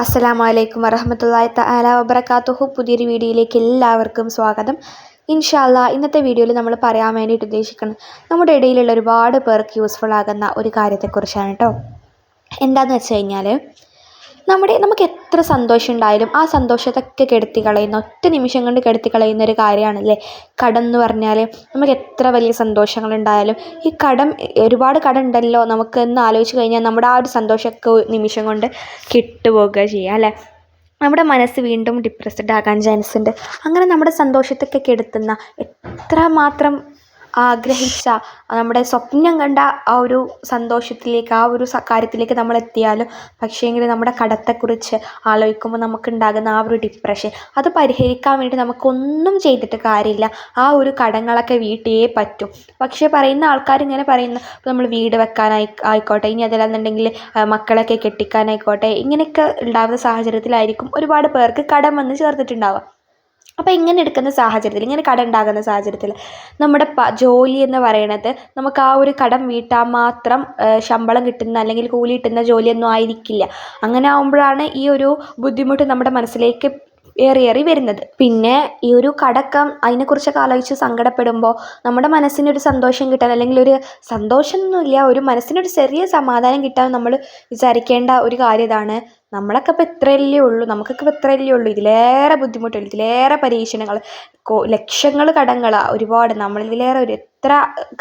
അസ്സലാമു അലൈക്കും വറഹ്മത്തുള്ളാഹി തആല വബറകാതുഹു. പുതിയൊരു വീഡിയോയിലേക്ക് എല്ലാവർക്കും സ്വാഗതം. ഇൻഷാ അല്ലാഹ് ഇന്നത്തെ വീഡിയോയിൽ നമ്മൾ പറയാൻ വേണ്ടിയിട്ട് ഉദ്ദേശിക്കുന്നത് നമ്മുടെ ഇടയിലുള്ള ഒരുപാട് പേർക്ക് യൂസ്ഫുൾ ആകുന്ന ഒരു കാര്യത്തെക്കുറിച്ചാണ് കേട്ടോ. എന്താണെന്ന് വെച്ച് കഴിഞ്ഞാൽ നമുക്ക് എത്ര സന്തോഷം ഉണ്ടായാലും ആ സന്തോഷത്തൊക്കെ കെടുത്തി കളയുന്ന, ഒറ്റ നിമിഷം കൊണ്ട് കെടുത്തി കളയുന്ന ഒരു കാര്യമാണല്ലേ കടം എന്ന് പറഞ്ഞാൽ. നമുക്ക് എത്ര വലിയ സന്തോഷങ്ങളുണ്ടായാലും ഈ ഒരുപാട് കടം ഉണ്ടല്ലോ നമുക്ക് എന്ന് ആലോചിച്ച് കഴിഞ്ഞാൽ നമ്മുടെ ആ ഒരു സന്തോഷമൊക്കെ നിമിഷം കൊണ്ട് കിട്ടുപോവുക ചെയ്യുക അല്ലേ. നമ്മുടെ മനസ്സ് വീണ്ടും ഡിപ്രസ്ഡ് ആകാൻ ചാൻസ് ഉണ്ട്. അങ്ങനെ നമ്മുടെ സന്തോഷത്തൊക്കെ കെടുത്തുന്ന, എത്രമാത്രം ആഗ്രഹിച്ച, നമ്മുടെ സ്വപ്നം കണ്ട ആ ഒരു സന്തോഷത്തിലേക്ക്, ആ ഒരു കാര്യത്തിലേക്ക് നമ്മൾ എത്തിയാലും പക്ഷേങ്കിൽ നമ്മുടെ കടത്തെക്കുറിച്ച് ആലോചിക്കുമ്പോൾ നമുക്കുണ്ടാകുന്ന ആ ഒരു ഡിപ്രഷൻ, അത് പരിഹരിക്കാൻ വേണ്ടി നമുക്കൊന്നും ചെയ്തിട്ട് കാര്യമില്ല. ആ ഒരു കടങ്ങളൊക്കെ വീട്ടിയേ പറ്റും. പക്ഷേ പറയുന്ന ആൾക്കാർ ഇങ്ങനെ പറയുന്ന, നമ്മൾ വീട് ആയിക്കോട്ടെ, ഇനി അതല്ലാന്നുണ്ടെങ്കിൽ മക്കളൊക്കെ കെട്ടിക്കാനായിക്കോട്ടെ, ഇങ്ങനെയൊക്കെ ഉണ്ടാകുന്ന സാഹചര്യത്തിലായിരിക്കും ഒരുപാട് പേർക്ക് കടം വന്ന് ചേർത്തിട്ടുണ്ടാവുക. അപ്പോൾ ഇങ്ങനെ എടുക്കുന്ന സാഹചര്യത്തിൽ, ഇങ്ങനെ കടം ഉണ്ടാകുന്ന സാഹചര്യത്തിൽ നമ്മുടെ ജോലി എന്ന് പറയുന്നത് നമുക്ക് ആ ഒരു കടം വീട്ടാൻ മാത്രം ശമ്പളം കിട്ടുന്ന അല്ലെങ്കിൽ കൂലി കിട്ടുന്ന ജോലിയൊന്നും ആയിരിക്കില്ല. അങ്ങനെ ആകുമ്പോഴാണ് ഈ ഒരു ബുദ്ധിമുട്ട് നമ്മുടെ മനസ്സിലേക്ക് ഏറി വരുന്നത്. പിന്നെ ഈ ഒരു കടക്കം അതിനെക്കുറിച്ചൊക്കെ ആലോചിച്ച് സങ്കടപ്പെടുമ്പോൾ നമ്മുടെ മനസ്സിനൊരു സന്തോഷം കിട്ടാൻ, അല്ലെങ്കിൽ ഒരു സന്തോഷമൊന്നുമില്ല, ഒരു മനസ്സിനൊരു ചെറിയ സമാധാനം കിട്ടാൻ നമ്മൾ വിചാരിക്കേണ്ട ഒരു കാര്യം ഇതാണ്. നമ്മളൊക്കെ ഇപ്പോൾ ഇത്രയല്ലേ ഉള്ളൂ, നമുക്കൊക്കെ ഇപ്പോൾ ഇത്രയല്ലേ ഉള്ളൂ. ഇതിലേറെ ബുദ്ധിമുട്ടുകൾ, ഇതിലേറെ പരീക്ഷണങ്ങൾ, ലക്ഷങ്ങൾ കടങ്ങൾ ഒരുപാട്, നമ്മളിതിലേറെ എത്ര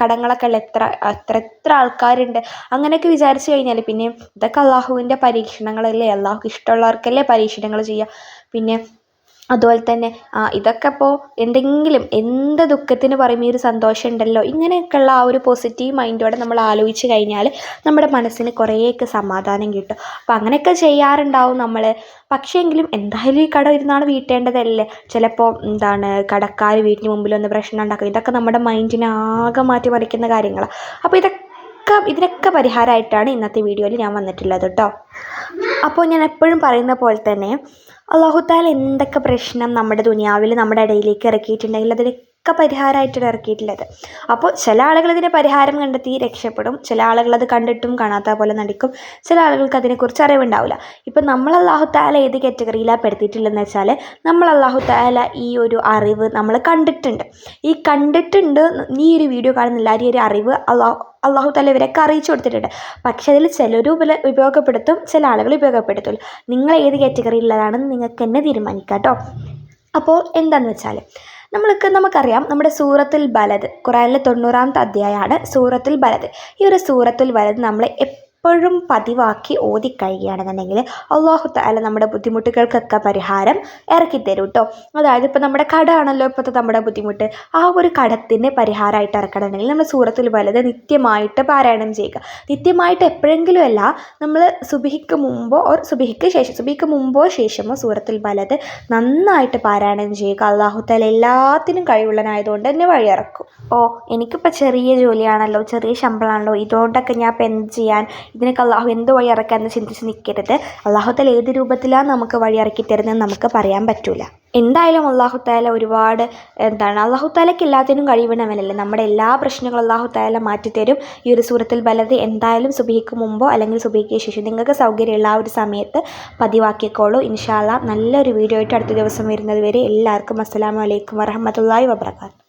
കടങ്ങളൊക്കെ ഉള്ള എത്ര ആൾക്കാരുണ്ട്. അങ്ങനെയൊക്കെ വിചാരിച്ചു കഴിഞ്ഞാൽ പിന്നെ ഇതൊക്കെ അള്ളാഹുവിൻ്റെ പരീക്ഷണങ്ങളല്ലേ, അള്ളാഹുക്ക് ഇഷ്ടമുള്ളവർക്കല്ലേ പരീക്ഷണങ്ങൾ ചെയ്യുക. പിന്നെ അതുപോലെ തന്നെ ഇതൊക്കെ ഇപ്പോൾ എന്ത് ദുഃഖത്തിന് പറയും ഈ ഒരു സന്തോഷം ഉണ്ടല്ലോ, ഇങ്ങനെയൊക്കെയുള്ള ആ ഒരു പോസിറ്റീവ് മൈൻഡോടെ നമ്മൾ ആലോചിച്ച് കഴിഞ്ഞാൽ നമ്മുടെ മനസ്സിന് കുറേയൊക്കെ സമാധാനം കിട്ടും. അപ്പോൾ അങ്ങനെയൊക്കെ ചെയ്യാറുണ്ടാവും നമ്മൾ. പക്ഷേങ്കിലും എന്തായാലും ഈ കടം ഇരുന്നാൾ വീട്ടേണ്ടതല്ലേ. ചിലപ്പോൾ കടക്കാർ വീട്ടിന് മുമ്പിൽ വന്ന് പ്രശ്നം ഉണ്ടാക്കും. ഇതൊക്കെ നമ്മുടെ മൈൻഡിനെ ആകെ മാറ്റിമറിക്കുന്ന കാര്യങ്ങളാണ്. അപ്പോൾ ഇതിനൊക്കെ പരിഹാരമായിട്ടാണ് ഇന്നത്തെ വീഡിയോയിൽ ഞാൻ വന്നിട്ടുള്ളത് കേട്ടോ. അപ്പോൾ ഞാൻ എപ്പോഴും പറയുന്ന പോലെ തന്നെ അല്ലാഹു തആല എന്തൊക്കെ പ്രശ്നം നമ്മുടെ ദുനിയാവിൽ നമ്മുടെ ഇടയിലേക്ക് ഇറക്കിയിട്ടുണ്ടെങ്കിൽ അതിനൊക്കെ പരിഹാരമായിട്ടാണ് ഇറക്കിയിട്ടുള്ളത്. അപ്പോൾ ചില ആളുകൾ ഇതിന് പരിഹാരം കണ്ടെത്തി രക്ഷപ്പെടും, ചില ആളുകൾ അത് കണ്ടിട്ടും കാണാത്ത പോലെ നടിക്കും, ചില ആളുകൾക്ക് അതിനെക്കുറിച്ച് അറിവുണ്ടാവില്ല. ഇപ്പം നമ്മൾ അല്ലാഹു തആല ഏത് കാറ്റഗറിയിലാണ് പെടുത്തിയിട്ടുള്ളതെന്ന് വെച്ചാൽ, നമ്മൾ അല്ലാഹു തആല ഈ ഒരു അറിവ് നമ്മൾ കണ്ടിട്ടുണ്ട്. ഈ ഒരു വീഡിയോ കാണുന്ന എല്ലാവരും ഈ ഒരു അറിവ് അല്ലാഹു തആല ഇവരൊക്കെ അറിയിച്ചു കൊടുത്തിട്ടുണ്ട്. പക്ഷേ അതിൽ ചിലർ ഉപയോഗപ്പെടുത്തും, ചില ആളുകൾ ഉപയോഗപ്പെടുത്തില്ല. നിങ്ങൾ ഏത് കാറ്റഗറിയിലുള്ളതാണെന്ന് നിങ്ങൾക്ക് തന്നെ തീരുമാനിക്കാം കേട്ടോ. അപ്പോൾ എന്താണെന്ന് വെച്ചാൽ നമുക്കറിയാം, നമ്മുടെ സൂറത്തുൽ ബലദ്, ഖുർആനിലെ 90-ാമത്തെ അധ്യായമാണ് സൂറത്തുൽ ബലദ്. ഈ ഒരു സൂറത്തുൽ ബലദ് നമ്മൾ എപ്പോഴും പതിവാക്കി ഓതിക്കഴിയുകയാണെന്നുണ്ടെങ്കിൽ അല്ലാഹു തആല നമ്മുടെ ബുദ്ധിമുട്ടുകൾക്കൊക്കെ പരിഹാരം ഇറക്കിത്തരും കേട്ടോ. അതായത് ഇപ്പോൾ നമ്മുടെ കടമാണല്ലോ ഇപ്പോഴത്തെ നമ്മുടെ ബുദ്ധിമുട്ട്, ആ ഒരു കടത്തിന് പരിഹാരമായിട്ട് ഇറക്കണമെങ്കിൽ നമ്മൾ സൂറത്തുൽ ബലദ് നിത്യമായിട്ട് പാരായണം ചെയ്യുക. നിത്യമായിട്ട് എപ്പോഴെങ്കിലും അല്ല, നമ്മൾ സുബ്ഹിക്ക് മുമ്പോ ശേഷമോ സൂറത്തുൽ ബലദ് നന്നായിട്ട് പാരായണം ചെയ്യുക. അല്ലാഹു തആല എല്ലാത്തിനും കഴിവുള്ളനായതുകൊണ്ട് തന്നെ വഴിയിറക്കും. എനിക്കിപ്പോൾ ചെറിയ ജോലിയാണല്ലോ, ചെറിയ ശമ്പളമാണല്ലോ, ഇതുകൊണ്ടൊക്കെ ഞാൻ ഇപ്പം എന്ത് ചെയ്യാൻ, ഇതിനൊക്കെ അള്ളാഹു എന്ത് വഴി ഇറക്കാമെന്ന് ചിന്തിച്ച് നിൽക്കരുത്. അള്ളാഹു തആല ഏത് രൂപത്തിലാണ് നമുക്ക് വഴി ഇറക്കി തരുന്നതെന്ന് നമുക്ക് പറയാൻ പറ്റില്ല. എന്തായാലും അള്ളാഹു തആല ഒരുപാട് അള്ളാഹു തആലയ്ക്ക് എല്ലാത്തിനും കഴിവുള്ളവനല്ലേ. നമ്മുടെ എല്ലാ പ്രശ്നങ്ങളും അള്ളാഹു തആല മാറ്റിത്തരും. ഈ ഒരു സൂറത്തുൽ ബലദ് എന്തായാലും സുബ്ഹിക്ക് മുമ്പോ അല്ലെങ്കിൽ സുബ്ഹിക്ക് ശേഷം നിങ്ങൾക്ക് സൗകര്യമുള്ള ആ ഒരു സമയത്ത് പതിവാക്കിക്കോളൂ. ഇൻഷാ അല്ലാഹ് നല്ലൊരു വീഡിയോ ആയിട്ട് അടുത്ത ദിവസം വരുന്നത് വരെ എല്ലാവർക്കും അസ്സലാമു അലൈക്കും വറഹ്മത്തുള്ളാഹി വബറകാതുഹു.